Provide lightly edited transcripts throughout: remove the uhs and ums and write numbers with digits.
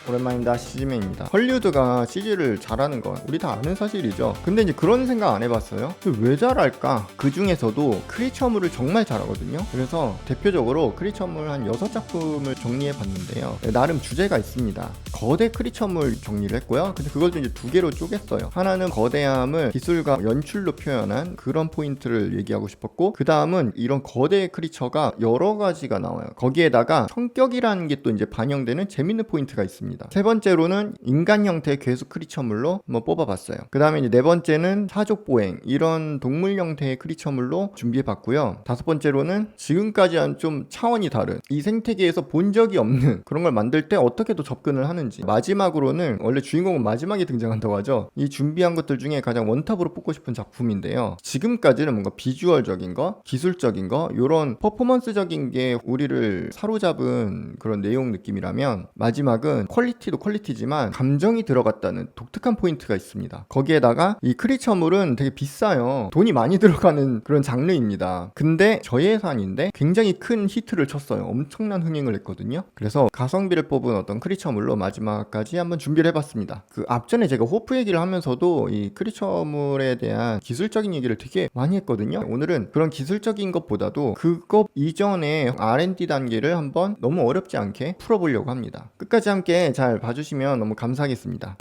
오랜만입니다. CG맨입니다. 헐리우드가 CG를 잘하는 건 우리 다 아는 사실이죠. 근데 이제 그런 생각 안 해봤어요? 왜 잘할까? 그 중에서도 크리처물을 정말 잘하거든요. 그래서 대표적으로 크리처물 한 6작품을 정리해봤는데요. 나름 주제가 있습니다. 거대 크리처물 정리를 했고요. 근데 그걸 좀 이제 두 개로 쪼갰어요. 하나는 거대함을 기술과 연출로 표현한 그런 포인트를 얘기하고 싶었고, 그 다음은 이런 거대 크리처가 여러 가지가 나와요. 거기에다가 성격이라는 게 또 이제 반영되는 재밌는 포인트가 있습니다. 세 번째로는 인간 형태의 괴수 크리처물로 한번 뽑아봤어요. 그 다음에 이제 네 번째는 사족보행, 이런 동물 형태의 크리처물로 준비해봤고요. 다섯 번째로는 지금까지와는 좀 차원이 다른, 이 생태계에서 본 적이 없는 그런 걸 만들 때 어떻게 또 접근을 하는지, 마지막으로는 원래 주인공은 마지막에 등장한다고 하죠. 이 준비한 것들 중에 가장 원탑으로 뽑고 싶은 작품인데요. 지금까지는 뭔가 비주얼적인 거, 기술적인 거, 이런 퍼포먼스적인 게 우리를 사로잡은 그런 내용 느낌이라면, 마지막은 퀄리티도 퀄리티지만 감정이 들어갔다는 독특한 포인트가 있습니다. 거기에다가 이 크리처물은 되게 비싸요. 돈이 많이 들어가는 그런 장르입니다. 근데 저예산인데 굉장히 큰 히트를 쳤어요. 엄청난 흥행을 했거든요. 그래서 가성비를 뽑은 어떤 크리처물로 마지막까지 한번 준비를 해봤습니다. 그 앞전에 제가 호프 얘기를 하면서도 이 크리처물에 대한 기술적인 얘기를 되게 많이 했거든요. 오늘은 그런 기술적인 것보다도 그것 이전의 R&D 단계를 한번 너무 어렵지 않게 풀어보려고 합니다. 끝까지 함께 잘 봐주시면 너무 감사하겠습니다.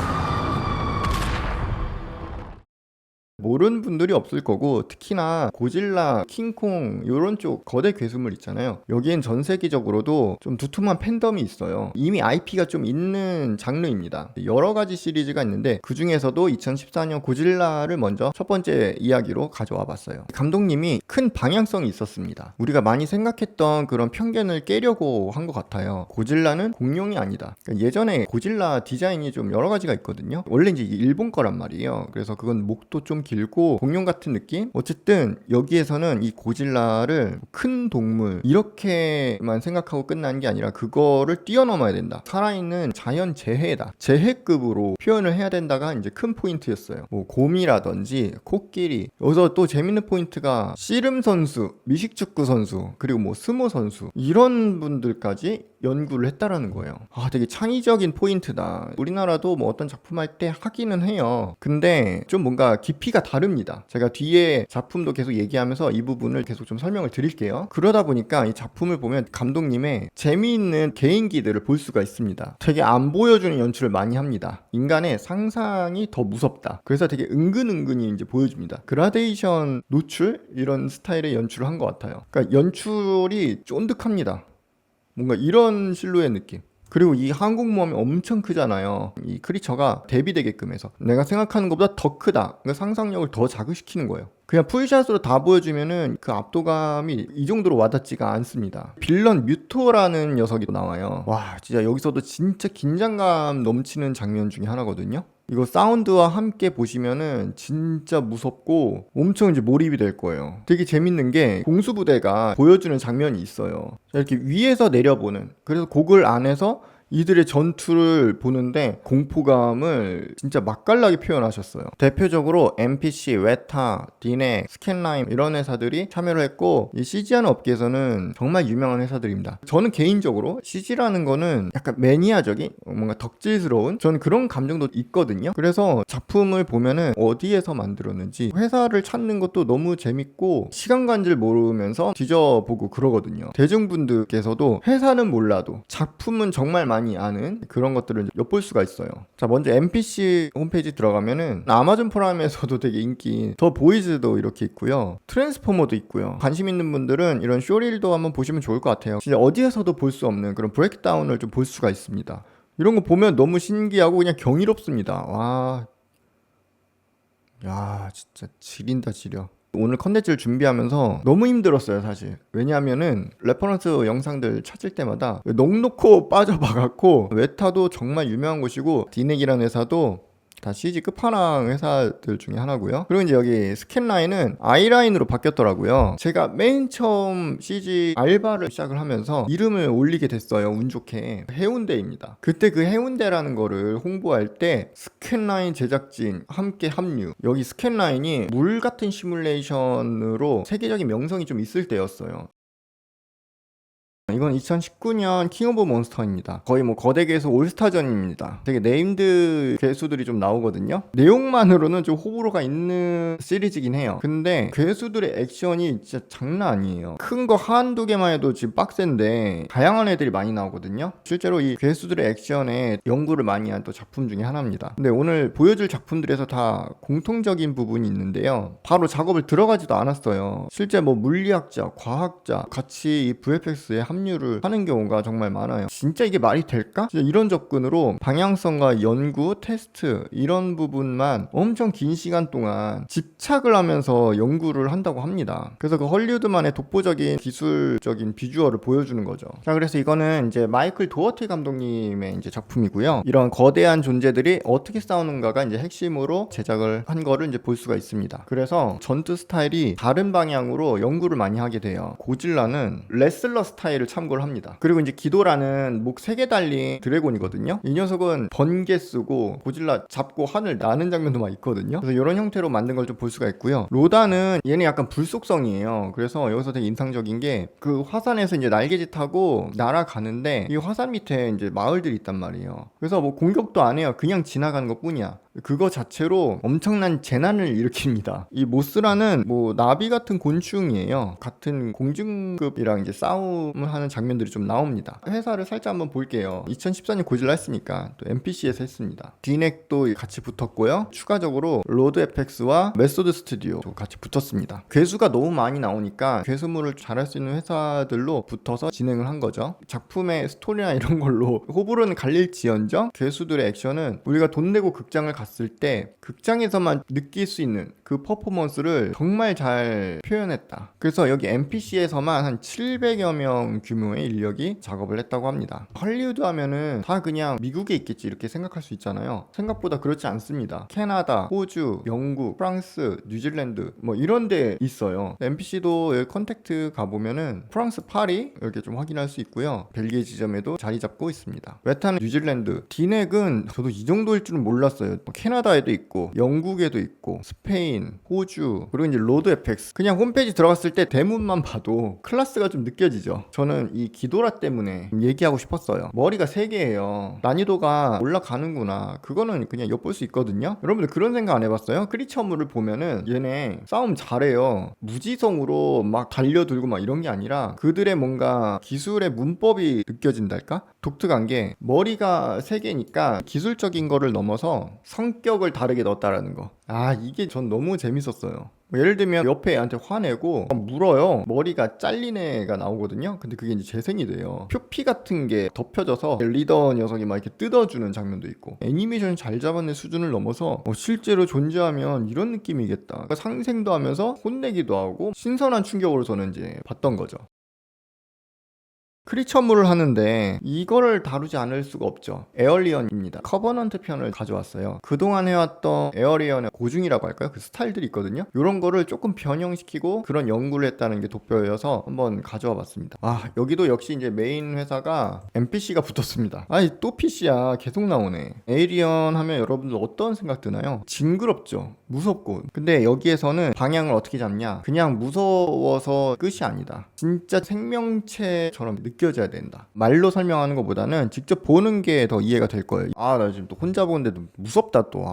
모르는 분들이 없을 거고, 특히나 고질라, 킹콩 이런 쪽 거대 괴수물 있잖아요. 여기엔 전 세계적으로도 좀 두툼한 팬덤이 있어요. 이미 IP가 좀 있는 장르입니다. 여러 가지 시리즈가 있는데 그 중에서도 2014년 고질라를 먼저 첫 번째 이야기로 가져와 봤어요. 감독님이 큰 방향성이 있었습니다. 우리가 많이 생각했던 그런 편견을 깨려고 한 것 같아요. 고질라는 공룡이 아니다. 그러니까 예전에 고질라 디자인이 좀 여러 가지가 있거든요. 원래 이제 일본 거란 말이에요. 그래서 그건 목도 좀 길고 공룡 같은 느낌? 어쨌든 여기에서는 이 고질라를 큰 동물 이렇게만 생각하고 끝난 게 아니라 그거를 뛰어넘어야 된다. 살아있는 자연 재해다. 재해급으로 표현을 해야 된다가 이제 큰 포인트였어요. 뭐 곰이라든지 코끼리. 여기서 또 재밌는 포인트가 씨름 선수, 미식축구 선수, 그리고 뭐 스모 선수, 이런 분들까지 연구를 했다라는 거예요. 아, 되게 창의적인 포인트다. 우리나라도 뭐 어떤 작품 할 때 하기는 해요. 근데 좀 뭔가 깊이가 다릅니다. 제가 뒤에 작품도 계속 얘기하면서 이 부분을 계속 좀 설명을 드릴게요. 그러다 보니까 이 작품을 보면 감독님의 재미있는 개인기들을 볼 수가 있습니다. 되게 안 보여주는 연출을 많이 합니다. 인간의 상상이 더 무섭다. 그래서 되게 은근히 이제 보여줍니다. 그라데이션 노출? 이런 스타일의 연출을 한 것 같아요. 그러니까 연출이 쫀득합니다. 뭔가 이런 실루엣 느낌. 그리고 이 항공모함이 엄청 크잖아요. 이 크리처가 대비되게끔 해서 내가 생각하는 것보다 더 크다. 그러니까 상상력을 더 자극시키는 거예요. 그냥 풀샷으로 다 보여주면은 그 압도감이 이 정도로 와닿지가 않습니다. 빌런 뮤토라는 녀석이 나와요. 와, 진짜 여기서도 진짜 긴장감 넘치는 장면 중에 하나거든요. 이거 사운드와 함께 보시면은 진짜 무섭고 엄청 이제 몰입이 될 거예요. 되게 재밌는 게 공수부대가 보여주는 장면이 있어요. 이렇게 위에서 내려보는, 그래서 곡을 안에서 이들의 전투를 보는데 공포감을 진짜 맛깔나게 표현하셨어요. 대표적으로 NPC, 웨타, 디넥, 스캔라임 이런 회사들이 참여를 했고, 이 CG하는 업계에서는 정말 유명한 회사들입니다. 저는 개인적으로 CG라는 거는 약간 매니아적인, 뭔가 덕질스러운, 저는 그런 감정도 있거든요. 그래서 작품을 보면은 어디에서 만들었는지 회사를 찾는 것도 너무 재밌고 시간 간 줄 모르면서 뒤져보고 그러거든요. 대중분들께서도 회사는 몰라도 작품은 정말 많이 아는 그런 것들을 엿볼 수가 있어요. 자, 먼저 NPC 홈페이지 들어가면은 아마존 프라임에서도 되게 인기인 더 보이즈도 이렇게 있고요. 트랜스포머도 있고요. 관심 있는 분들은 이런 쇼릴도 한번 보시면 좋을 것 같아요. 진짜 어디에서도 볼 수 없는 그런 브레이크다운을 좀 볼 수가 있습니다. 이런 거 보면 너무 신기하고 그냥 경이롭습니다. 와, 야, 진짜 지린다 지려. 오늘 컨텐츠를 준비하면서 너무 힘들었어요, 사실. 왜냐하면은 레퍼런스 영상들 찾을 때마다 넋놓고 빠져봐갖고, 웨타도 정말 유명한 곳이고 디넥이라는 회사도 다 CG 끝판왕 회사들 중에 하나고요. 그리고 이제 여기 스캔라인은 아이라인으로 바뀌었더라고요. 제가 맨 처음 CG 알바를 시작을 하면서 이름을 올리게 됐어요. 운 좋게. 해운대입니다. 그때 그 해운대라는 거를 홍보할 때 스캔라인 제작진 함께 합류. 여기 스캔라인이 물 같은 시뮬레이션으로 세계적인 명성이 좀 있을 때였어요. 이건 2019년 킹 오브 몬스터입니다. 거의 뭐 거대 괴수 올스타전입니다. 되게 네임드 괴수들이 좀 나오거든요. 내용만으로는 좀 호불호가 있는 시리즈긴 해요. 근데 괴수들의 액션이 진짜 장난 아니에요. 큰 거 한두 개만 해도 지금 빡센데 다양한 애들이 많이 나오거든요. 실제로 이 괴수들의 액션에 연구를 많이 한 또 작품 중에 하나입니다. 근데 오늘 보여줄 작품들에서 다 공통적인 부분이 있는데요. 바로 작업을 들어가지도 않았어요. 실제 뭐 물리학자, 과학자 같이 이 VFX에 합류를 하는 경우가 정말 많아요. 진짜 이게 말이 될까? 진짜 이런 접근으로 방향성과 연구, 테스트 이런 부분만 엄청 긴 시간 동안 집착을 하면서 연구를 한다고 합니다. 그래서 그 헐리우드만의 독보적인 기술적인 비주얼을 보여주는 거죠. 자, 그래서 이거는 이제 마이클 도어티 감독님의 이제 작품이고요. 이런 거대한 존재들이 어떻게 싸우는가가 이제 핵심으로 제작을 한 거를 이제 볼 수가 있습니다. 그래서 전투 스타일이 다른 방향으로 연구를 많이 하게 돼요. 고질라는 레슬러 스타일을 참고를 합니다. 그리고 이제 기도라는 목 3개 달린 드래곤이거든요. 이 녀석은 번개 쓰고 고질라 잡고 하늘 나는 장면도 막 있거든요. 그래서 이런 형태로 만든 걸 좀 볼 수가 있고요. 로다는 얘는 약간 불속성이에요. 그래서 여기서 되게 인상적인 게 그 화산에서 이제 날개짓하고 날아가는데 이 화산 밑에 이제 마을들이 있단 말이에요. 그래서 뭐 공격도 안 해요. 그냥 지나가는 것 뿐이야. 그거 자체로 엄청난 재난을 일으킵니다. 이 모스라는 뭐 나비 같은 곤충이에요. 같은 공중급이랑 이제 싸움을 하는 장면들이 좀 나옵니다. 회사를 살짝 한번 볼게요. 2014년 고질라 했으니까 또 NPC에서 했습니다. 디넥도 같이 붙었고요. 추가적으로 로드 에펙스와 메소드 스튜디오도 같이 붙었습니다. 괴수가 너무 많이 나오니까 괴수물을 잘할 수 있는 회사들로 붙어서 진행을 한 거죠. 작품의 스토리나 이런 걸로 호불호는 갈릴지언정 괴수들의 액션은 우리가 돈 내고 극장을 갔을 때 극장에서만 느낄 수 있는 그 퍼포먼스를 정말 잘 표현했다. 그래서 여기 NPC에서만 한 700여 명 규모의 인력이 작업을 했다고 합니다. 할리우드 하면은 다 그냥 미국에 있겠지 이렇게 생각할 수 있잖아요. 생각보다 그렇지 않습니다. 캐나다, 호주, 영국, 프랑스, 뉴질랜드 뭐 이런 데 있어요. NPC도 여기 컨택트 가보면은 프랑스 파리 이렇게 좀 확인할 수 있고요. 벨기에 지점에도 자리 잡고 있습니다. 웨타는 뉴질랜드, 디넥은 저도 이 정도일 줄은 몰랐어요. 캐나다에도 있고 영국에도 있고 스페인, 호주, 그리고 이제 로드 에펙스. 그냥 홈페이지 들어갔을 때 대문만 봐도 클래스가 좀 느껴지죠. 저는 이 기도라 때문에 얘기하고 싶었어요. 머리가 3개예요. 난이도가 올라가는구나. 그거는 그냥 엿볼 수 있거든요. 여러분들 그런 생각 안 해봤어요? 크리처물을 보면은 얘네 싸움 잘해요. 무지성으로 막 달려들고 막 이런 게 아니라 그들의 뭔가 기술의 문법이 느껴진달까? 독특한 게 머리가 3개니까 기술적인 거를 넘어서 성격을 다르게 넣었다라는 거. 이게 전 너무 재밌었어요. 예를 들면 옆에 애한테 화내고 물어요. 머리가 잘린 애가 나오거든요. 근데 그게 이제 재생이 돼요. 표피 같은 게 덮여져서 리더 녀석이 막 이렇게 뜯어주는 장면도 있고, 애니메이션 잘 잡아낸 수준을 넘어서 실제로 존재하면 이런 느낌이겠다. 그러니까 상생도 하면서 혼내기도 하고 신선한 충격으로 저는 이제 봤던 거죠. 크리처물을 하는데 이거를 다루지 않을 수가 없죠. 에얼리언입니다. 커버넌트 편을 가져왔어요. 그동안 해왔던 에얼리언의 고증이라고 할까요? 그 스타일들이 있거든요. 이런 거를 조금 변형시키고 그런 연구를 했다는 게 돋보여서 한번 가져와 봤습니다. 여기도 역시 이제 메인 회사가 NPC가 붙었습니다. 또 PC야. 계속 나오네. 에일리언 하면 여러분들 어떤 생각 드나요? 징그럽죠. 무섭고. 근데 여기에서는 방향을 어떻게 잡냐? 그냥 무서워서 끝이 아니다. 진짜 생명체처럼 느껴져야 된다. 말로 설명하는 것보다는 직접 보는 게 더 이해가 될 거예요. 나 지금 또 혼자 보는데도 무섭다 또.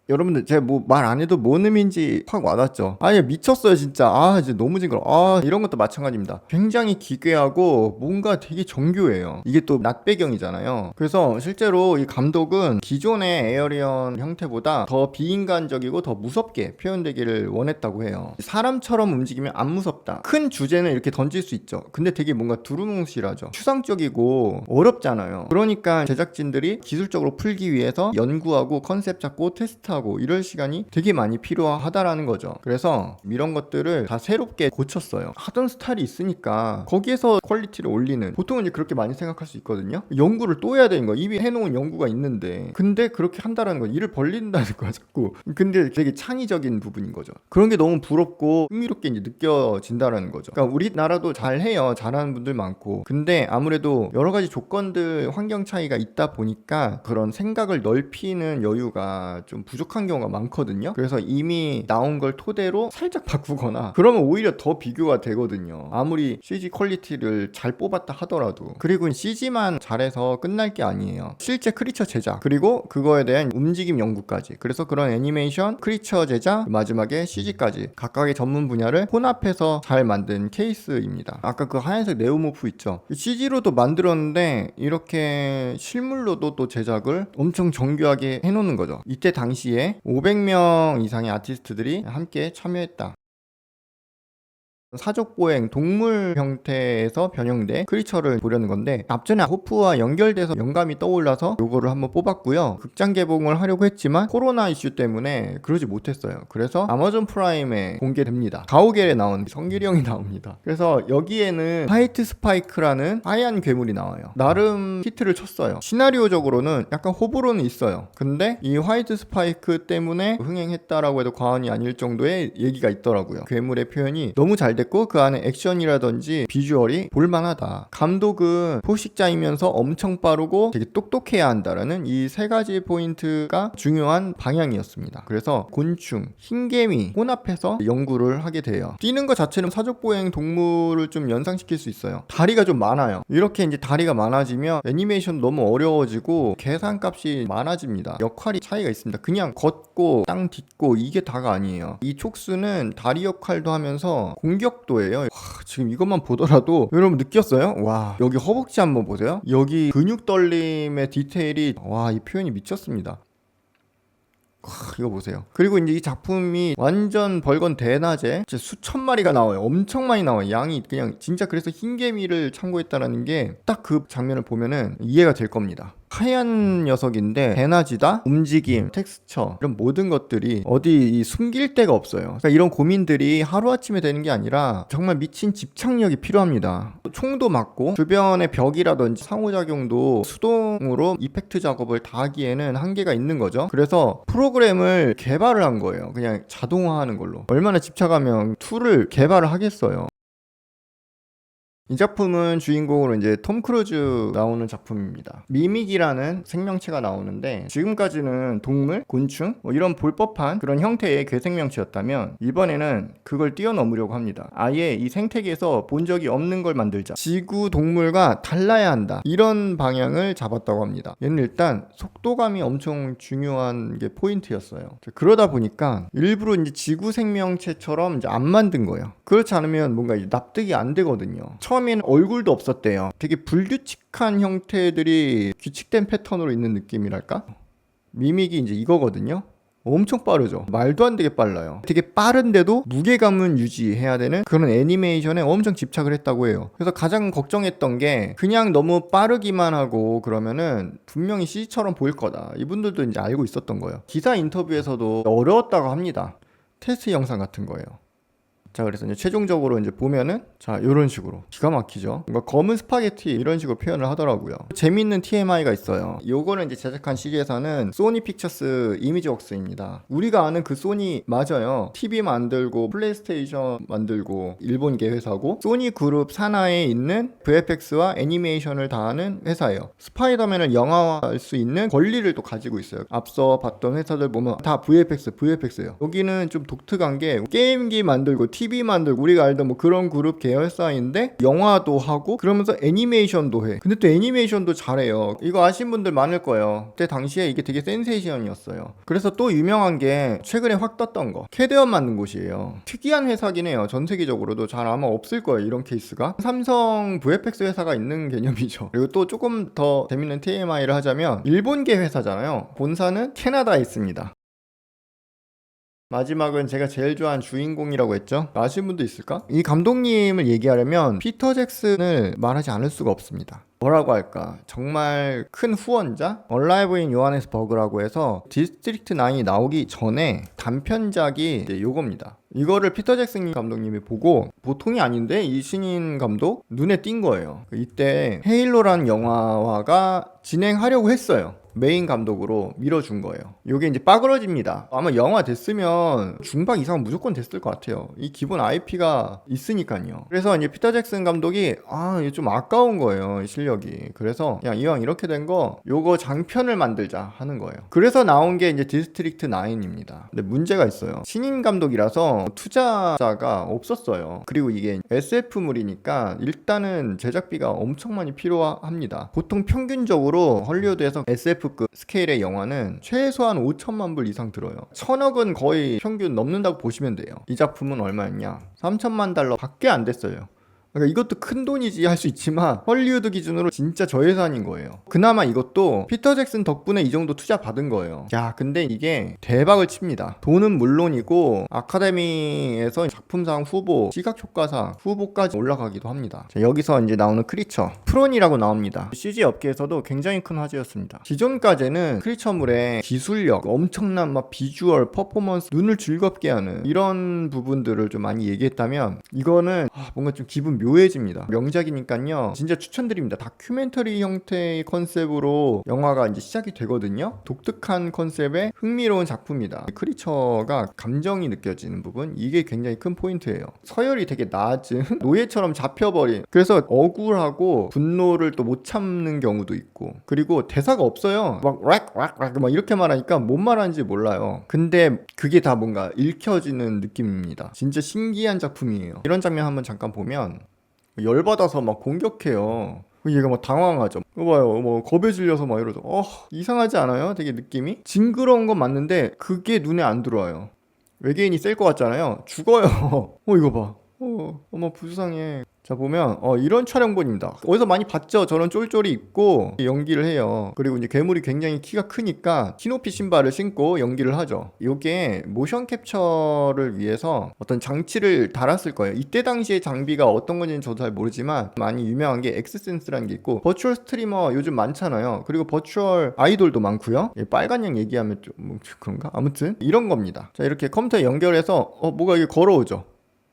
여러분들 제가 뭐 말 안 해도 뭔 의미인지 확 와닿죠. 미쳤어요 진짜. 이제 너무 징그러워. 이런 것도 마찬가지입니다. 굉장히 기괴하고 뭔가 되게 정교해요. 이게 또 낮 배경이잖아요. 그래서 실제로 이 감독은 기존의 에어리언 형태보다 더 비인간적이고 더 무섭게 표현되기를 원했다고 해요. 사람처럼 움직이면 안 무섭다. 큰 주제는 이렇게 던질 수 있죠. 근데 되게 뭔가 두루뭉실하죠. 추상적이고 어렵잖아요. 그러니까 제작진들이 기술적으로 풀기 위해서 연구하고 컨셉 잡고 테스트하고 이럴 시간이 되게 많이 필요하다라는 거죠. 그래서 이런 것들을 다 새롭게 고쳤어요. 하던 스타일이 있으니까 거기에서 퀄리티를 올리는, 보통은 이제 그렇게 많이 생각할 수 있거든요. 연구를 또 해야 되는 거, 이미 해놓은 연구가 있는데 근데 그렇게 한다라는 거, 일을 벌린다는 거야 자꾸. 근데 되게 창의적인 부분인 거죠. 그런 게 너무 부럽고 흥미롭게 이제 느껴진다라는 거죠. 그러니까 우리나라도 잘해요. 잘하는 분들 많고. 근데 아무래도 여러 가지 조건들, 환경 차이가 있다 보니까 그런 생각을 넓히는 여유가 좀 부족 부족한 경우가 많거든요. 그래서 이미 나온 걸 토대로 살짝 바꾸거나 그러면 오히려 더 비교가 되거든요. 아무리 CG 퀄리티를 잘 뽑았다 하더라도. 그리고 CG만 잘해서 끝날 게 아니에요. 실제 크리처 제작, 그리고 그거에 대한 움직임 연구까지. 그래서 그런 애니메이션, 크리처 제작, 마지막에 CG까지 각각의 전문 분야를 혼합해서 잘 만든 케이스입니다. 아까 그 하얀색 네오모프 있죠? CG로도 만들었는데 이렇게 실물로도 또 제작을 엄청 정교하게 해놓는 거죠. 이때 당시에 500명 이상의 아티스트들이 함께 참여했다. 사족보행 동물 형태에서 변형된 크리처를 보려는 건데, 앞전에 호프와 연결돼서 영감이 떠올라서 요거를 한번 뽑았고요. 극장 개봉을 하려고 했지만 코로나 이슈 때문에 그러지 못했어요. 그래서 아마존 프라임에 공개됩니다. 가오갤에 나온 성길이 형이 나옵니다. 그래서 여기에는 화이트 스파이크라는 하얀 괴물이 나와요. 나름 히트를 쳤어요. 시나리오적으로는 약간 호불호는 있어요. 근데 이 화이트 스파이크 때문에 흥행했다라고 해도 과언이 아닐 정도의 얘기가 있더라고요. 괴물의 표현이 너무 잘 됐고 그 안에 액션이라든지 비주얼이 볼만하다. 감독은 포식자이면서 엄청 빠르고 되게 똑똑해야 한다라는 이 세 가지 포인트가 중요한 방향이었습니다. 그래서 곤충, 흰개미 혼합해서 연구를 하게 돼요. 뛰는 것 자체는 사족보행 동물을 좀 연상시킬 수 있어요. 다리가 좀 많아요. 이렇게 이제 다리가 많아지면 애니메이션 너무 어려워지고 계산값이 많아집니다. 역할이 차이가 있습니다. 그냥 걷고 땅 딛고 이게 다가 아니에요. 이 촉수는 다리 역할도 하면서 공격도예요. 와, 지금 이것만 보더라도 여러분 느꼈어요? 와, 여기 허벅지 한번 보세요. 여기 근육 떨림의 디테일이, 와, 이 표현이 미쳤습니다. 이거 보세요. 그리고 이제 이 작품이 완전 벌건 대낮에 진짜 수천 마리가 나와요. 엄청 많이 나와요. 양이 그냥 진짜. 그래서 흰개미를 참고했다라는 게 딱 그 장면을 보면은 이해가 될 겁니다. 하얀 녀석인데 대낮이다, 움직임, 텍스처, 이런 모든 것들이 어디 숨길 데가 없어요. 그러니까 이런 고민들이 하루아침에 되는 게 아니라 정말 미친 집착력이 필요합니다. 총도 맞고 주변의 벽이라든지 상호작용도 수동으로 이펙트 작업을 다 하기에는 한계가 있는 거죠. 그래서 프로그램을 개발을 한 거예요. 그냥 자동화하는 걸로. 얼마나 집착하면 툴을 개발을 하겠어요. 이 작품은 주인공으로 이제 톰 크루즈 나오는 작품입니다. 미믹이라는 생명체가 나오는데, 지금까지는 동물, 곤충 뭐 이런 볼 법한 그런 형태의 괴생명체였다면 이번에는 그걸 뛰어넘으려고 합니다. 아예 이 생태계에서 본 적이 없는 걸 만들자. 지구 동물과 달라야 한다. 이런 방향을 잡았다고 합니다. 얘는 일단 속도감이 엄청 중요한 게 포인트였어요. 그러다 보니까 일부러 이제 지구 생명체처럼 이제 안 만든 거예요. 그렇지 않으면 뭔가 납득이 안 되거든요. 처음에는 얼굴도 없었대요. 되게 불규칙한 형태들이 규칙된 패턴으로 있는 느낌이랄까? 미믹이 이제 이거거든요. 엄청 빠르죠. 말도 안 되게 빨라요. 되게 빠른데도 무게감은 유지해야 되는 그런 애니메이션에 엄청 집착을 했다고 해요. 그래서 가장 걱정했던 게 그냥 너무 빠르기만 하고 그러면은 분명히 CG처럼 보일 거다. 이분들도 이제 알고 있었던 거예요. 기사 인터뷰에서도 어려웠다고 합니다. 테스트 영상 같은 거예요. 자, 그래서 이제 최종적으로 이제 보면은 자, 요런 식으로 기가 막히죠. 뭔가 검은 스파게티 이런 식으로 표현을 하더라고요. 재밌는 TMI가 있어요. 요거는 이제 제작한 시리에서는 소니 픽처스 이미지웍스입니다. 우리가 아는 그 소니 맞아요. TV 만들고 플레이스테이션 만들고 일본계 회사고, 소니 그룹 산하에 있는 VFX와 애니메이션을 다 하는 회사예요. 스파이더맨을 영화화할 수 있는 권리를 또 가지고 있어요. 앞서 봤던 회사들 보면 다 VFX예요. 여기는 좀 독특한 게 게임기 만들고 TV 만들고 우리가 알던 뭐 그런 그룹 계열사인데 영화도 하고 그러면서 애니메이션도 해. 근데 또 애니메이션도 잘해요. 이거 아신 분들 많을 거예요. 그때 당시에 이게 되게 센세이션이었어요. 그래서 또 유명한 게 최근에 확 떴던 거, 캐대언 만든 곳이에요. 특이한 회사긴 해요. 전 세계적으로도 잘 아마 없을 거예요, 이런 케이스가. 삼성 VFX 회사가 있는 개념이죠. 그리고 또 조금 더 재밌는 TMI를 하자면 일본계 회사잖아요. 본사는 캐나다에 있습니다. 마지막은 제가 제일 좋아하는 주인공이라고 했죠. 아시는 분도 있을까? 이 감독님을 얘기하려면 피터 잭슨을 말하지 않을 수가 없습니다. 뭐라고 할까? 정말 큰 후원자? 얼라이브 인 요하네스버그라고 해서 디스트릭트 9이 나오기 전에 단편작이 이제 요겁니다. 이거를 피터 잭슨 감독님이 보고 보통이 아닌데 이 신인 감독 눈에 띈 거예요. 이때 헤일로라는 영화화가 진행하려고 했어요. 메인 감독으로 밀어준 거예요. 이게 이제 빠그러집니다. 아마 영화 됐으면 중박 이상 무조건 됐을 것 같아요. 이 기본 IP가 있으니까요. 그래서 이제 피터 잭슨 감독이 이게 좀 아까운 거예요, 이 실력이. 그래서 그냥 이왕 이렇게 된 거 요거 장편을 만들자 하는 거예요. 그래서 나온 게 이제 디스트릭트 9입니다. 근데 문제가 있어요. 신인 감독이라서 투자자가 없었어요. 그리고 이게 SF물이니까 일단은 제작비가 엄청 많이 필요합니다. 보통 평균적으로 헐리우드에서 SF급 스케일의 영화는 최소한 5천만 불 이상 들어요. 1,000억은 거의 평균 넘는다고 보시면 돼요. 이 작품은 얼마였냐? 3천만 달러 밖에 안 됐어요. 그러니까 이것도 큰 돈이지 할 수 있지만 헐리우드 기준으로 진짜 저예산인 거예요. 그나마 이것도 피터 잭슨 덕분에 이 정도 투자 받은 거예요. 야, 근데 이게 대박을 칩니다. 돈은 물론이고 아카데미에서 작품상 후보, 시각효과상 후보까지 올라가기도 합니다. 자, 여기서 이제 나오는 크리처 프론이라고 나옵니다. CG 업계에서도 굉장히 큰 화제였습니다. 기존까지는 크리처물의 기술력, 엄청난 막 비주얼, 퍼포먼스, 눈을 즐겁게 하는 이런 부분들을 좀 많이 얘기했다면 이거는 뭔가 좀 기분 묘해집니다. 명작이니까요. 진짜 추천드립니다. 다큐멘터리 형태의 컨셉으로 영화가 이제 시작이 되거든요. 독특한 컨셉의 흥미로운 작품이다. 크리처가 감정이 느껴지는 부분, 이게 굉장히 큰 포인트예요. 서열이 되게 낮은 노예처럼 잡혀버린, 그래서 억울하고 분노를 또 못 참는 경우도 있고, 그리고 대사가 없어요. 막 이렇게 말하니까 뭔 말하는지 몰라요. 근데 그게 다 뭔가 읽혀지는 느낌입니다. 진짜 신기한 작품이에요. 이런 장면 한번 잠깐 보면 열받아서 막 공격해요. 얘가 막 당황하죠. 이거 봐요, 뭐 겁에 질려서 막 이러죠. 이상하지 않아요? 되게 느낌이 징그러운 건 맞는데 그게 눈에 안 들어와요. 외계인이 셀 것 같잖아요. 죽어요. 이거 봐. 어머 부상해. 자, 보면 이런 촬영본입니다. 어디서 많이 봤죠? 저런 쫄쫄이 입고 연기를 해요. 그리고 이제 괴물이 굉장히 키가 크니까 키높이 신발을 신고 연기를 하죠. 이게 모션 캡처를 위해서 어떤 장치를 달았을 거예요. 이때 당시의 장비가 어떤 건지는 저도 잘 모르지만 많이 유명한 게 엑스센스라는 게 있고, 버추얼 스트리머 요즘 많잖아요. 그리고 버추얼 아이돌도 많고요. 빨간 양 얘기하면 좀 그런가? 아무튼 이런 겁니다. 자, 이렇게 컴퓨터에 연결해서 뭐가 이게 걸어오죠.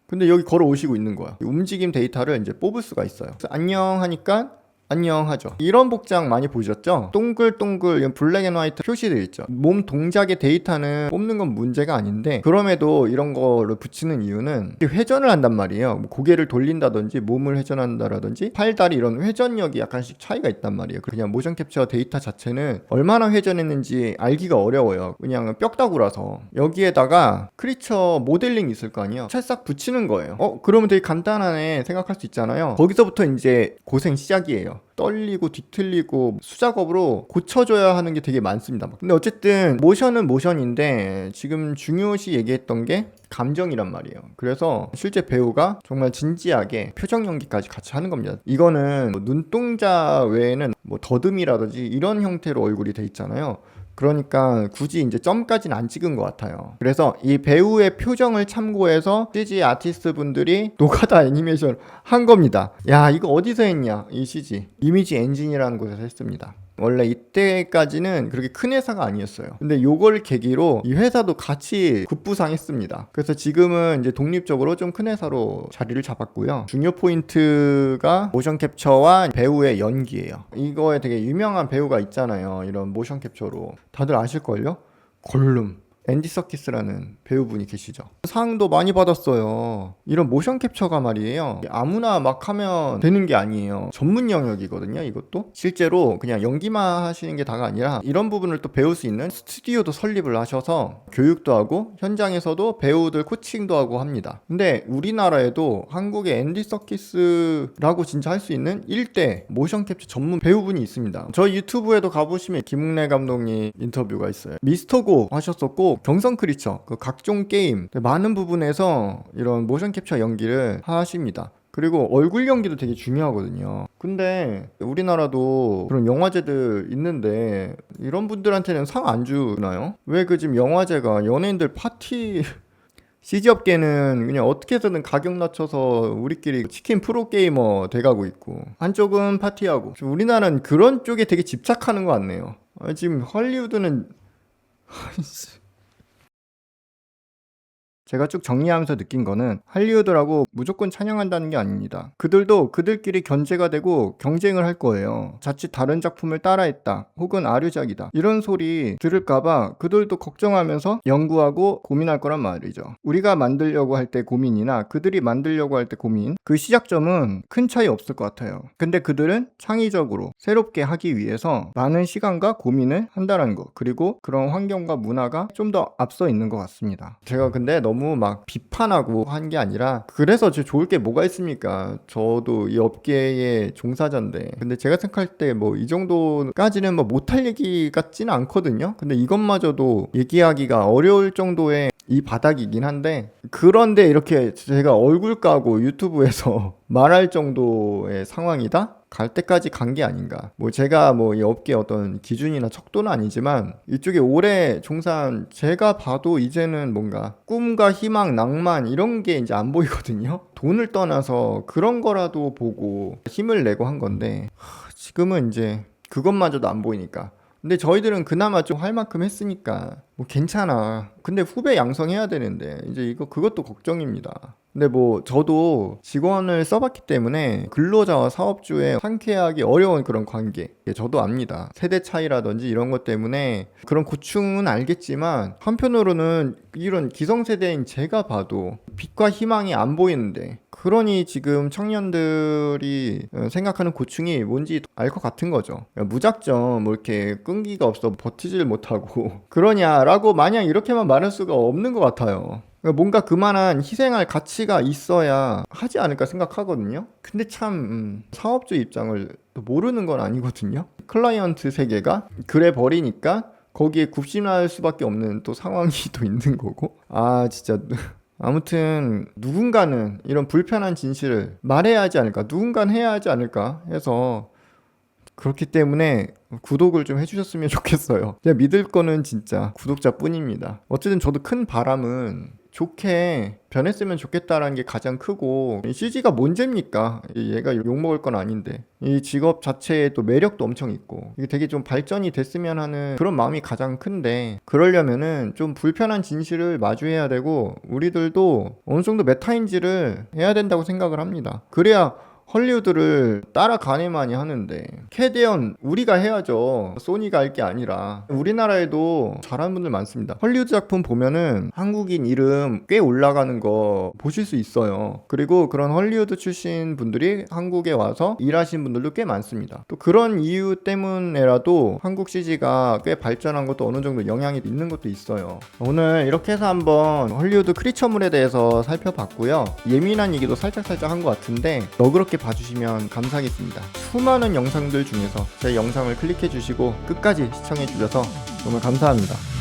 근데 여기 걸어오시고 있는 거야. 움직임 데이터를 이제 뽑을 수가 있어요. 그래서 안녕 하니까 안녕하죠. 이런 복장 많이 보셨죠? 동글동글 블랙 앤 화이트 표시되어 있죠. 몸 동작의 데이터는 뽑는 건 문제가 아닌데, 그럼에도 이런 거를 붙이는 이유는 회전을 한단 말이에요. 뭐 고개를 돌린다든지 몸을 회전한다라든지 팔다리 이런 회전력이 약간씩 차이가 있단 말이에요. 그냥 모션 캡처 데이터 자체는 얼마나 회전했는지 알기가 어려워요. 그냥 뼈다구라서. 여기에다가 크리처 모델링 있을 거 아니에요. 찰싹 붙이는 거예요. 그러면 되게 간단하네 생각할 수 있잖아요. 거기서부터 이제 고생 시작이에요. 떨리고 뒤틀리고 수작업으로 고쳐줘야 하는 게 되게 많습니다. 근데 어쨌든 모션은 모션인데 지금 중요시 얘기했던 게 감정이란 말이에요. 그래서 실제 배우가 정말 진지하게 표정 연기까지 같이 하는 겁니다. 이거는 눈동자 외에는 뭐 더듬이라든지 이런 형태로 얼굴이 돼 있잖아요. 그러니까 굳이 이제 점까지는 안 찍은 것 같아요. 그래서 이 배우의 표정을 참고해서 CG 아티스트 분들이 노가다 애니메이션 한 겁니다. 야, 이거 어디서 했냐? 이 CG 이미지 엔진이라는 곳에서 했습니다. 원래 이때까지는 그렇게 큰 회사가 아니었어요. 근데 요걸 계기로 이 회사도 같이 급부상했습니다. 그래서 지금은 이제 독립적으로 좀 큰 회사로 자리를 잡았고요. 중요 포인트가 모션 캡처와 배우의 연기예요. 이거에 되게 유명한 배우가 있잖아요. 이런 모션 캡처로 다들 아실걸요? 골룸 앤디 서키스라는 배우분이 계시죠. 상도 많이 받았어요. 이런 모션 캡처가 말이에요, 아무나 막 하면 되는 게 아니에요. 전문 영역이거든요. 이것도 실제로 그냥 연기만 하시는 게 다가 아니라 이런 부분을 또 배울 수 있는 스튜디오도 설립을 하셔서 교육도 하고 현장에서도 배우들 코칭도 하고 합니다. 근데 우리나라에도 한국의 앤디 서키스라고 진짜 할 수 있는 1대 모션 캡처 전문 배우분이 있습니다. 저희 유튜브에도 가보시면 김웅래 감독님 인터뷰가 있어요. 미스터고 하셨었고, 경성 크리처, 그 각종 게임 많은 부분에서 이런 모션 캡처 연기를 하십니다. 그리고 얼굴 연기도 되게 중요하거든요. 근데 우리나라도 그런 영화제들 있는데 이런 분들한테는 상 안 주나요? 왜 그 지금 영화제가 연예인들 파티 CG 업계는 그냥 어떻게 해서든 가격 낮춰서 우리끼리 치킨 프로게이머 돼가고 있고, 한쪽은 파티하고, 우리나라는 그런 쪽에 되게 집착하는 것 같네요. 지금 헐리우드는 제가 쭉 정리하면서 느낀 거는 할리우드라고 무조건 찬양한다는 게 아닙니다. 그들도 그들끼리 견제가 되고 경쟁을 할 거예요. 자칫 다른 작품을 따라했다 혹은 아류작이다 이런 소리 들을까봐 그들도 걱정하면서 연구하고 고민할 거란 말이죠. 우리가 만들려고 할 때 고민이나 그들이 만들려고 할 때 고민, 그 시작점은 큰 차이 없을 것 같아요. 근데 그들은 창의적으로 새롭게 하기 위해서 많은 시간과 고민을 한다는 거, 그리고 그런 환경과 문화가 좀 더 앞서 있는 것 같습니다. 제가 근데 너무 막 비판하고 한 게 아니라, 그래서 제 좋을 게 뭐가 있습니까? 저도 이 업계의 종사자인데, 근데 제가 생각할 때 뭐 이 정도까지는 뭐 못할 얘기 같지는 않거든요. 근데 이것마저도 얘기하기가 어려울 정도의 이 바닥이긴 한데, 그런데 이렇게 제가 얼굴 까고 유튜브에서 말할 정도의 상황이다? 갈 때까지 간 게 아닌가. 뭐 제가 뭐 이 업계 어떤 기준이나 척도는 아니지만 이쪽에 오래 종사한 제가 봐도 이제는 뭔가 꿈과 희망, 낭만 이런 게 이제 안 보이거든요. 돈을 떠나서 그런 거라도 보고 힘을 내고 한 건데, 지금은 이제 그것마저도 안 보이니까. 근데 저희들은 그나마 좀 할 만큼 했으니까 뭐 괜찮아. 근데 후배 양성해야 되는데 이제 이거 그것도 걱정입니다. 근데 뭐 저도 직원을 써봤기 때문에 근로자와 사업주의 상쾌하기 어려운 그런 관계 저도 압니다. 세대 차이라든지 이런 것 때문에 그런 고충은 알겠지만, 한편으로는 이런 기성세대인 제가 봐도 빛과 희망이 안 보이는데, 그러니 지금 청년들이 생각하는 고충이 뭔지 알 것 같은 거죠. 무작정 뭐 이렇게 끈기가 없어 버티질 못하고 그러냐라고 마냥 이렇게만 말할 수가 없는 것 같아요. 뭔가 그만한 희생할 가치가 있어야 하지 않을까 생각하거든요. 근데 참 사업주 입장을 모르는 건 아니거든요. 클라이언트 세계가 그래 버리니까 거기에 굽신할 수밖에 없는 또 상황이 또 있는 거고. 아 진짜 아무튼 누군가는 이런 불편한 진실을 말해야 하지 않을까, 누군가는 해야 하지 않을까 해서, 그렇기 때문에 구독을 좀 해주셨으면 좋겠어요. 제가 믿을 거는 진짜 구독자뿐입니다. 어쨌든 저도 큰 바람은 좋게 변했으면 좋겠다라는 게 가장 크고, CG가 뭔 죄입니까? 얘가 욕먹을 건 아닌데 이 직업 자체에 또 매력도 엄청 있고 이게 되게 좀 발전이 됐으면 하는 그런 마음이 가장 큰데, 그러려면은 좀 불편한 진실을 마주해야 되고 우리들도 어느 정도 메타인지를 해야 된다고 생각을 합니다. 그래야 헐리우드를 따라가네만이 하는데, 캐대언 우리가 해야죠. 소니가 할 게 아니라. 우리나라에도 잘하는 분들 많습니다. 헐리우드 작품 보면은 한국인 이름 꽤 올라가는 거 보실 수 있어요. 그리고 그런 헐리우드 출신 분들이 한국에 와서 일하신 분들도 꽤 많습니다. 또 그런 이유 때문에라도 한국 CG가 꽤 발전한 것도 어느 정도 영향이 있는 것도 있어요. 오늘 이렇게 해서 한번 헐리우드 크리처물에 대해서 살펴봤고요. 예민한 얘기도 살짝 한 것 같은데 너그럽게 봐주시면 감사하겠습니다. 수많은 영상들 중에서 제 영상을 클릭해 주시고 끝까지 시청해 주셔서 정말 감사합니다.